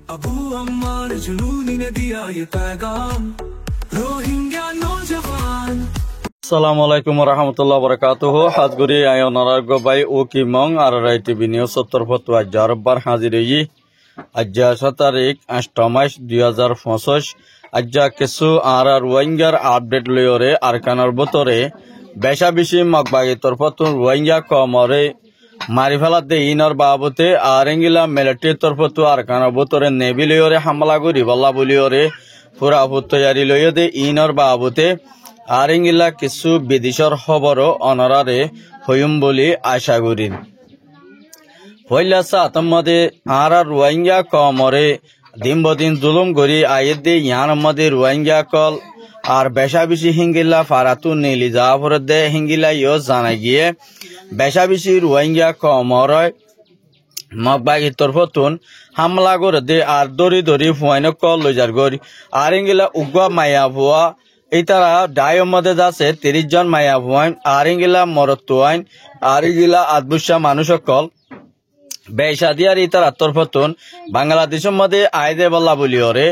अबू अम्मार जुनूनी ने दिया ये पैगाम रोहिंग्या नौजवान। আসসালামু আলাইকুম রহমতুল্লাহ বরকাতুহু হাজগুড়ি আয়ন আরোগ্য বাই ও কি মং আর রাই টিভি নিউজ 70 আজ্জারবার হাজির হই আজ্জা 7 তারিখ 8 মাস 2025 আজ্জা কিছু আর রোহিঙ্গার আপডেট লয়রে আরকানার বতরে বেশা বেশি মগবাগি তরফতুন রোহিঙ্গা কমরে মারি ফেলাতে ইনর বাবতে আরেঙ্গিলা মিলিটারি তরফতু আরকানার বতরে নেভি লয়রে হামলা করি বল্লা বলিওরে পুরা তৈয়ারি লয়দে ইনর বাবতে আরেঙ্গিলা কিছু বিদেশর খবর অনরারে হইম বলি আশা করি পয়লা সাতমদে আর রোহিঙ্গা কমরে দিন বদিন জুলুম করি আয়েদে ইয়ান মদে রোহিঙ্গা কল আর বেশা বেশি হিঙ্গিলা ফারাতু নীলি যাওয়ার দে হিঙ্গিলা ইয় জানা গিয়ে বেশা বেশি রোহিঙ্গা কমরয় মগবাগি তরফতুন হামলা করে দে আর দরি দরি ফুয়াইন কল লইজার গরি আর হিঙ্গিলা উগা মায়া ভুয়া এই তারা ডায়ের মধ্যে যাচ্ছে 30 জন মায়া ভুয়াইন আর হিঙ্গিলা মরতুয়াইন আর হিঙ্গিলা আদবুসা মানুষ কল বেশাদিয়ার ইতার তরফতুন বাংলাদেশের মধ্যে আইদে বল্লা বলিওরে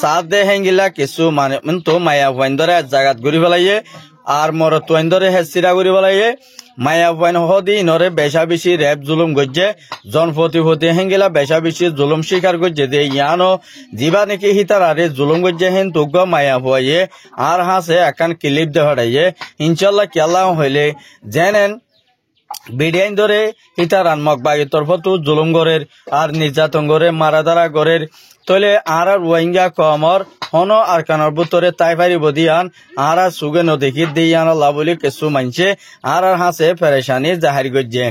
সাত দে হেঙ্গিলা কিছু মানে তো মায়া ভুয়াইন ধরে জায়গাত ঘুরি ফেলাইয়ে আর মরতুয়াইন ধরে হেসিরা ঘুরি ফেলাইয়ে মায়া ভুয়াইন হদি নরে বেশা বেশি রেপ জুলুম গজ্জে জনপতি হতে হেঙ্গিলা বেশা বেশি জুলুম শিকার গজ্জে দে ইয়ানো জিবা নাকি হিতারারে জুলুম গজ্জে হেন তুগ মায়া ভুয়াইয়ে আর হাসে একান ক্লিপ দে হড়াইয়ে ইনশাল্লাহ কেলা হইলে জেনেন বিডিআইন ধরে হিতারান মগবাগি তরফতু জুলুম গরের আর নির্যাতন গরে মারাদারা গরের তলে আর রোহিঙ্গা কমর হন আর কানর বুতরে তাই পারি বদিয়ান আর সুগে নদেখি দিয়ান আল্লাহ বলি কিছু মানছে আর হাসে পেরেশানি জাহির গজ্জে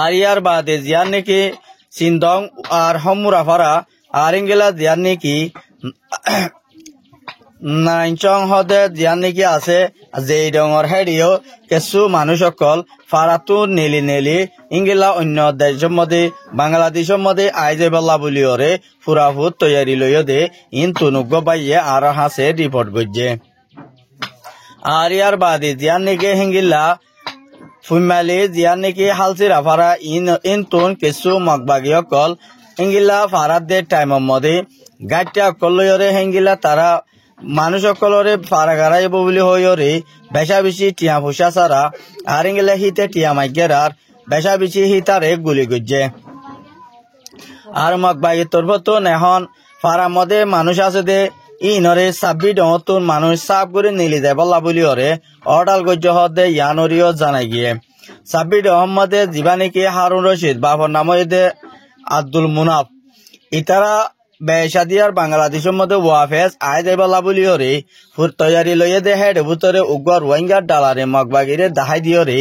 আর ইয়ার বাদে জিয়ার নাকি সিন্দং আর হমুরাফারা আর ইংগেলা জিয়ার নাকি নাইনচং হদে জিয়ান নাকি আছে যে ডঙর হেডিও কিছু মানুষ সকল ফারাতু নেলি নেলি ইংগিলা অন্য দেশের মধ্যে বাংলাদেশের মধ্যে আইজে বল্লা বলিওরে ফুরাফুত তৈয়ারি লইয় দে ইন তুনুগ্য বাইয়ে আর হাসে রিপোর্ট গজ্জে আর ইয়ার বাদে জিয়ান নাকি হিঙ্গিলা ফুমালি জিয়ান নাকি হালসিরা ফারা ইন তুন কিছু মগবাগি সকল হিঙ্গিলা ফারাত দে টাইমের মধ্যে গাড়িটা অকল লইয়রে হিঙ্গিলা তারা মানুষ সকলরে ফারাগারাইব বলি হইরে বেশা বেশি টিয়া ফুসা সারা আর ইংলে হিতে টিয়া মাইগের আর বেশা বেশি হিতারে গুলি গজ্জে আর মগবাগি তরফতুন এখন ফারার মধ্যে মানুষ আছে দে ইনরে 26 ডতুন মানুষ সাফ করে নিলি যায় বল্লা বলি হরে অর্ডাল গজ্জ হদে ইয়ানরিও জানাই গিয়ে 26 আহমদে জীবানিকে হারুন রশিদ বাবার নাম দে আব্দুল মুনাফ ইতারা বেশাদিয়ার বাংলাদেশের মধ্যে ওয়াফেস আইদে বলা বলিওরে ফুর তৈয়ারি লইয়ে দে হেড ভিতরে উগর রোহিঙ্গার ডালারে মগবাগিরে দাহাই দিওরে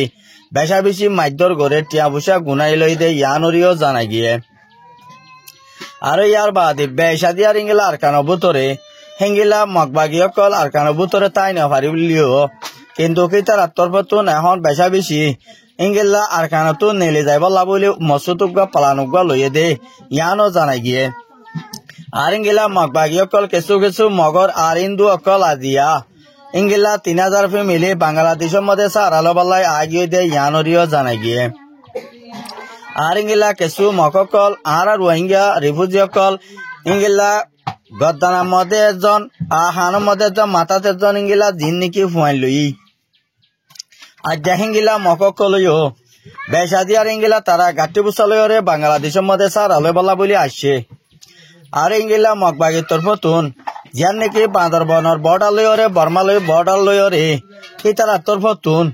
বেশা বেশি মাইদর গড়ে টিয়া বুসা গুনাই লই দে ইয়ানরিও জানাই গিয়ে আর ইয়ার বাদে বেশাদিয়ার ইংলা আরকানো ভিতরে হেঙ্গিলা মগবাগি অকল আরকানো ভিতরে তাই না পারি বলিও কিন্তু কি তার তরফতুন এখন বেশা বেশি ইংলা আরকানো নেলে যায় বলা বলি মসুতুগা পালানুগা লইয়ে দে ইয়ানো জানাই গিয়ে আর ইংলা মগবাগি অকল কিছু কিছু মগর আর ইন্দু অকল আজিয়া ইংলা 3000 ফে মিলে বাংলাদেশের মধ্যে সারালো বলাই আগিয়ে দে ইয়ানরিও জানাই গিয়ে আর ইংলা কিছু মককল আর রোহিঙ্গা রিফিউজি অকল ইংলা গদ্দানার মধ্যে একজন হানোর মধ্যে একজন মাথাতে একজন ইংলা জিন নাকি ফুয়াইন লই আর জাহিঙ্গিলা মককলইও বেশাদিয়ার ইংলা তারা গাটি বুসালয়রে বাংলাদেশের মধ্যে সারালো বলা বলি আসছে আর ইংলা মগবাগি তরফতুন জিয়ান নাকি বান্দরবনের বর্ডার লয়রে বর্মালয় বর্ডার লয়রে এই তারা তরফতুন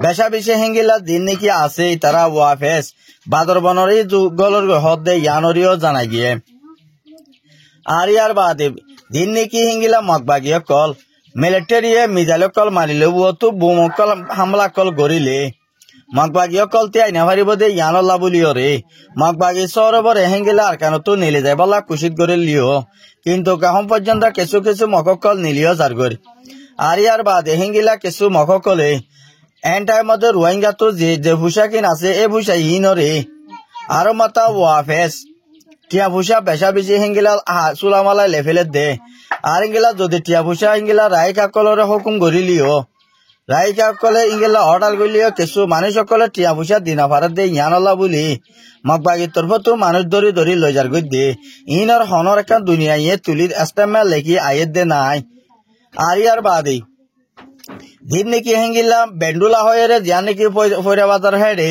বেশা বেশি হিঙ্গিলা দিন নাকি আছে তারা ওয়াফেস বান্দরবনের গলর হদে ইয়ানরিও জানা গিয়ে আর ইয়ার বাদে দিন নাকি হিঙ্গিলা মগবাগি কল মিলিটারিয়ে মিজাইল কল মারিলে তো বোম কল হামলা কল গড়িলে মগবাগি কল তিয়াই না পারিব দে ইয়ানল্লা বলিওরে মগবাগি সরবরে হেঙ্গিলা আর কেন তো নিলে যায় বলা কুশিত করে লিও কিন্তু কাহম পর্যন্ত কিছু কিছু মককল নিলিও যার গরি আর ইয়ার বাদে হেঙ্গিলা কিছু মককলে এন্টার মধ্যে রোহিঙ্গা তো যে ভূষা কিন আছে এ ভূষা ইনরে আরো মাতা ওয়াফেস টিয়া ভূষা বেশা বেশি হেঙ্গিলা চুলামালাই লেফেলে দে আর হিঙ্গিলা যদি টিয়া ভূষা হিঙ্গিলা রায় কাকলরে হুকুম গড়িলিও রাইকা কলে ইংগেলা অর্ডার করলিও কিছু মানুষ সকলে টিয়া পয়সা দিনা ভারত দে ইয়ানলা বলি মগবাগির তরফতো মানুষ ধরি ধরি লইজার গই দে ইনর হনর একটা দুনিয়া ইয়ে তুলি এস্তেমা লেখি আয়ের দে নাই আর ইয়ার বাদে দিন নাকি হেঙ্গিলা বেন্ডুলা হয়ে রে জিয়া নাকি ফয়রা বাজার হেডে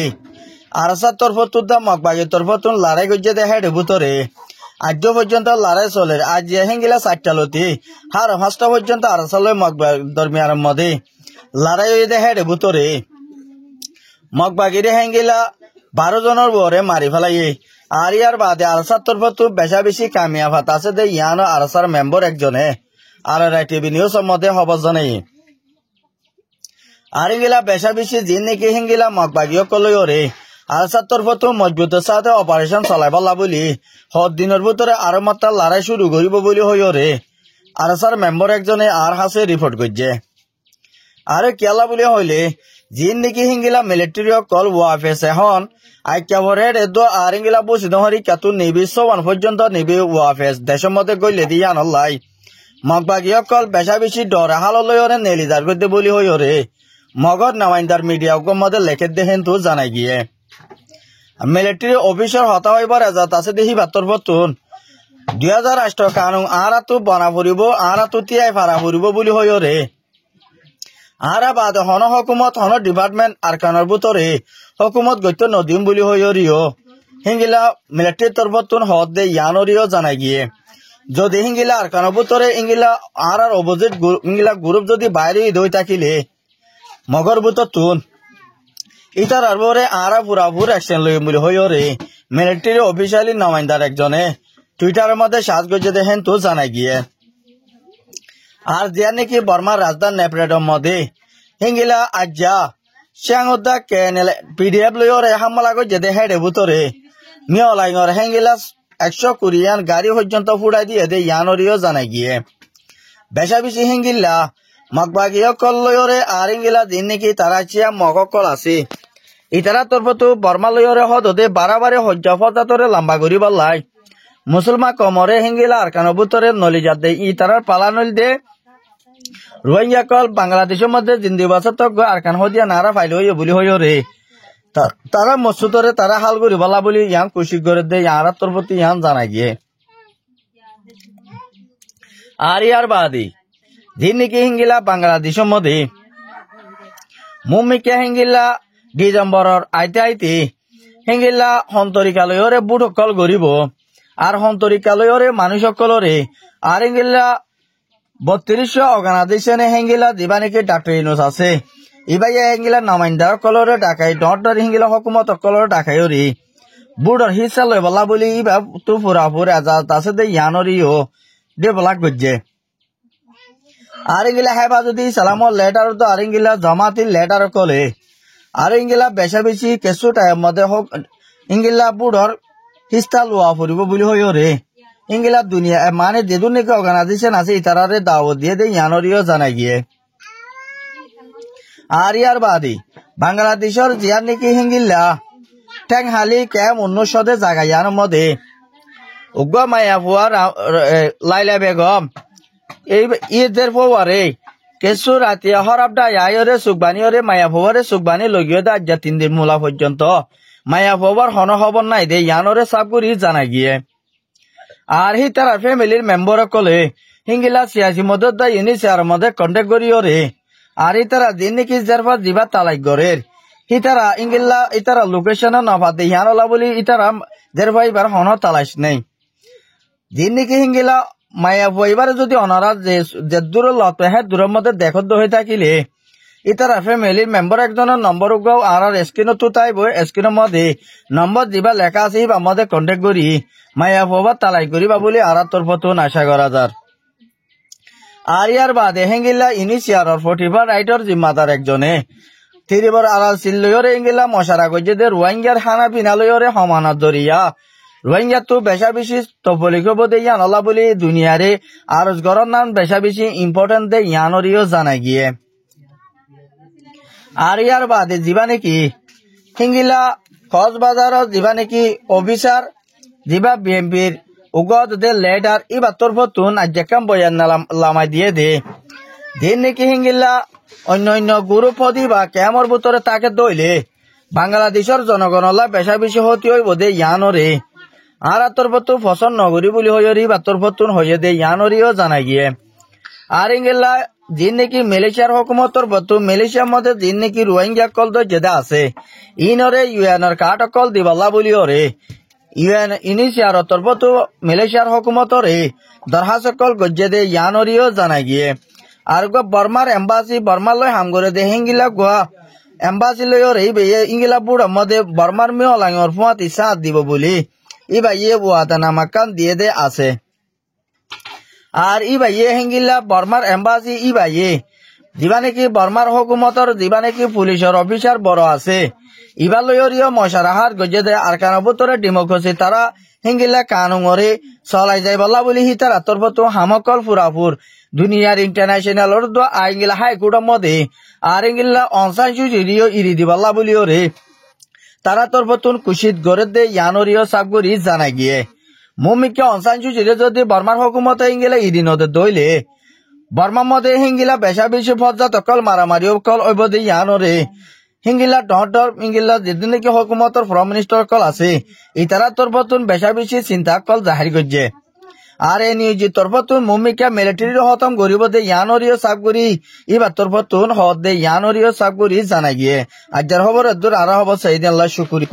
আরসার তরফতো দা মগবাগির তরফতো লড়াই গজ্জে দে হেডে ভিতরে আজ পর্যন্ত লড়াই চলে আজ হেঙ্গিলা 4টা লতি আর 5টা পর্যন্ত আরসালে মগবাগ দরমিয়ার মধ্যে লড়াই হয়ে দে হেডে ভিতরে মগবাগিরে হেঙ্গিলা 12 জনের বরে মারি ফেলাই আর ইয়ার বাদে আরসার তরফতো বেশা বেশি কামিয়া ভাত আছে দে ইয়ানো আরসার মেম্বার একজনে আর টিভি নিউজ মধ্যে খবর জানাই আর ইঙ্গিলা বেশা বেশি জিন নাকি হিঙ্গিলা মগবাগিও কলইও রে আরসার তরফতো মজবুতের সাথে অপারেশন চলাইবলা বলি হদ দিনের ভিতরে আরো মাত্রা লড়াই শুরু করিব বলি হইও রে আরসার মেম্বার একজনে আর হাসে রিপোর্ট করছে আর কেলা বলি হইলে জিন নাকি হিঙ্গিলা মিলিটারি কল ওয়াফেস এখন আইক্যাভরে এদো আর ইঙ্গিলা বসি দহরি কাতু নিবি 54 পর্যন্ত নিবি ওয়াফেস দেশের মধ্যে গইলে দিয়ে আনলাই মগবাগিও কল বেশা বেশি ডর হাললয়রে নেলিদার করতে বলি হইও রে মগর নামাইন্দার মিডিয়া মধ্যে লেখে দেখেন তো জানাই গিয়ে মিলিটারি অফিসার হতা হইবার এজাত আছে দেখি 72 বতুন 2008 কানুন আর তো বনা ফুরিব আর তো তিয়াই ফারা ফুরিব বলি হইও রে আর বাদ হন হকুমত হন ডিপার্টমেন্ট আর কানের ভিতরে হকুমত গত্য নদীম বলি হইও রিও হিঙ্গিলা মিলিটারি তরফতুন হদ দে ইয়ানরিও জানাই গিয়ে যদি হিঙ্গিলা আর কানের ভিতরে ইঙ্গিলা আর অপোজিট ইঙ্গিলা গ্রুপ যদি বাইরে দই থাকিলে মগর বুততুন ইতার আরবরে আর পুরাপুর অ্যাকশন লইম বলি হইও রে মিলিটারি অফিসিয়ালি নমাইন্দার একজনে টুইটারের মধ্যে সাজ গজে দেখেন তো জানাই গিয়ে আর দিয়া নাকি বর্মার রাজধানী নেপরেডের মধ্যে হিঙ্গিলা আজ্জা শ্যাংদা কেনেল পিডিএফ লইও রে হামলা গজে দে হেডে ভিতরে মিয় লাইনর হেঙ্গিলা 100 কোরিয়ান গাড়ি পর্যন্ত ফুড়াই দিয়ে দে ইয়ানরিও জানাই গিয়ে বেশা বেশি হিঙ্গিলা মগবাগিও কল লইও রে আর হিঙ্গিলা দিন নাকি তারা চিয়া মগকল আছে ইতারা তরফতো বর্মা লইও রে হদে বারাবারে হজ্জা ফজাতরে লম্বা করি বললাই মুসলমান কমরে হিঙ্গিলা আর কানো ভিতরে নলি যাত দে ইতারার পালা নলি দে রোহিঙ্গা কল বাংলাদেশের মধ্যে জিন্দিবাসত আর কান হদিয়া নারা ফাইল হইও বলি হইও রে তারা মসুদরে তারা হাল করি বলা বলি ইয়ান খুশি করে দে ইয়ার তরফতি ইয়ান জানাই গিয়ে আর ইয়ার বাদে দিন নাকি হিঙ্গিলা বাংলাদেশের মধ্যে মুম্মিকে হিঙ্গিলা ডিসেম্বরের আইতে আইতে হিঙ্গিলা সন্তরিকালয়রে বুট সকল গরিব আর সন্তরিকালয়রে মানুষ সকলরে আর হিঙ্গিলা 3200 অর্গানাইজেশনে হেঙ্গিলা দিবা নাকি ডাক্তার ইউনুস আছে ইবাইয়া হেঙ্গিলা নামাইন্দার কলরে ডাকাই ডর হিঙ্গিলা হকুমত কলরে ডাকাই রে বুড়র হিসা লই বলা বলি ইবা তু পুরাপুর আজাদ আছে দে ইয়ানরিও দে বলা গজ্জে আর ইঙ্গিলা হেবা যদি সালামর লেটার তো আর ইঙ্গিলা জমাতি লেটার কলে আর ইঙ্গিলা বেশা বেশি কেসু টাইম মধ্যে হোক ইঙ্গিলা বুড়র হিস্তা লোয়া ফুরিব বলি হইও রে ইঙ্গিলা দুনিয়া মানে যেদুন নাকি অর্গানাইজেশন আছে ইতারারে দাওয়াত দিয়ে দে ইয়ানরিও জানাই গিয়ে আর ইয়ার বাদে বাংলাদেশের জিয়ার নাকি হিঙ্গিলা টেংহালি ক্যাম অনুষদে জায়গা ইয়ার মধ্যে উগ্র মায়া ফুয়া লাইলা বেগম এই ঈদের পরে কেসু রাতে হরাবডা আয়রে সুকবানিয়রে মায়া ফুয়ারে সুকবানি লগিয়ে দা আজ 3 দিন মূলা পর্যন্ত মায়া ফুয়ার হন খবর নাই দে ইয়ানরে সাবগুরি জানাই গিয়ে আর হি তার ফ্যামিলির মেম্বার কলে হিঙ্গিলা সিয়াসি মদত দা ইউনিসিয়ার মধ্যে কন্ট্যাক্ট করিও রে আর ইতারা দিন নাকি জারফা দিবা তালাক গরের ইতারা ইঙ্গিলা ইতারা লোকেশন নফা দে ইয়ানলা বলি ইতারা জারফা এবার হন তালাশ নেই দিন নাকি হিঙ্গিলা মায়া ফুয়াইবার যদি অনারা যে দূর লত হে দূরের মধ্যে দেখত হয়ে থাকিলে ইতারা ফ্যামিলির মেম্বার একজনের নম্বর উগাও আর স্ক্রিন তো তাইব স্ক্রিনের মধ্যে নম্বর দিবা লেখা আছে বা মধ্যে কন্ট্যাক্ট করি মায়া ফুয়া তালাই করিবা বলে আর তরফতো আশা করা যার আর ইয়ার বাদে হেঙ্গিলা ইনিশিয়ারর 45 রাইটর জিম্মাদার একজনে থিরিবর আড়াল চিল্লয়রে ইঙ্গিলা মশারা গজে দে রোহিঙ্গার খানা পিনালয়রে সমানত জরিয়া রোহিঙ্গা তো বেশা বেশি তবলিক হব দে ইয়ান আল্লাহ বলি দুনিয়ারে আর গরর নাম বেশা বেশি ইম্পর্টেন্ট দে ইয়ানরিও জানাই গিয়ে আর ইয়ার বাদে যিবা নাকি হিঙ্গিলা কক্সবাজারত যিবা নাকি অফিসার যিবা বিএমপির উগত দে লেটার ইবা তরফতুন আজ কাম বয়ান লামাই দিয়ে দে দিন নাকি হিঙ্গিলা অন্য গ্রুপদি বা কেমর ভিতরে তাকে দইলে বাংলাদেশের জনগণলা বেশা বেশি হতি হইব দে ইয়ানরে আর আতর পত্তু ফসল নগরী বলি হইরি বাতর পত্তুন হয়ে দে ইয়ানরিও জানা গিয়ে আর ইংলা যিন নাকি মালয়েশিয়ার হুকুমতর বতু মালয়েশিয়ার মধ্যে যিন নাকি রোহিঙ্গা কল তো যেটা আছে ইনরে ইউএনর কাট কল দিবাল্লা বলি ওরে ইউএন ইনিশিয়ার তরবতু মালয়েশিয়ার হুকুমতরে দরখাস্ত কল গজ্জে দে ইয়ানরিও জানা গিয়ে আর গো বর্মার এম্বাসি বর্মার লয় হাম করে দে হিঙ্গিলা গোয়া এম্বাসি লয় ওরে ইঙ্গিলা বুড় মধ্যে বর্মার মেয়ে লাঙর ফুয়াতি সাথ দিব বলি ইবা ইয়ে বুয়াতা নামাকান দিয়ে দে আছে আর ইবা ইয়ে হিঙ্গিলা বর্মার এম্বাসি ইবা ইয়ে যিবা নাকি বর্মার হুকুমতর যিবা নাকি পুলিশের অফিসার বড় আছে ইবা লয়রিও মশারাহার গজে দে আর কানবতরে ডেমোক্রেসি তারা হিঙ্গিলা কানুঙরে চলাই যাই বলা বলি হি তারা তরবত হামকল ফুরাফুর দুনিয়ার ইন্টারন্যাশনাল আইঙ্গিলা হাইকোর্টের মধ্যে আর ইঙ্গিলা অনসান সুজিরিও ইরি দিবাল্লা বলি ওরে তারা তরবতুন কুশিত গড়ে দে ইয়ানরিও সাবগুরি জানা গিয়ে মুমিকে অনসান সুজিরে যদি বর্মার হুকুমতে ইঙ্গিলা ইরি নদে দইলে বর্মার মধ্যে হিঙ্গিলা বেশা বেশি পর্যাত কল মারামারিও কল ওইব দে ইয়ানরে হিঙ্গিলা ডর ইঙ্গিলা যেদিন নাকি হুকুমতর প্রাইম মিনিস্টার কল আছে ইতারা তরবতুন বেশা বেশি চিন্তা কল জাহির করছে আর এ নিয়োজিত তরফতুন মুমিকা মিলিটারির হতম গরিব দে ইয়ানরিও সাবগুরি ইবার তরফতুন হদ দে ইয়ানরিও সাবগুরি জানা গিয়ে আজ্জার খবর দূর আর হব সাইদিন আল্লাহ শুকুরি।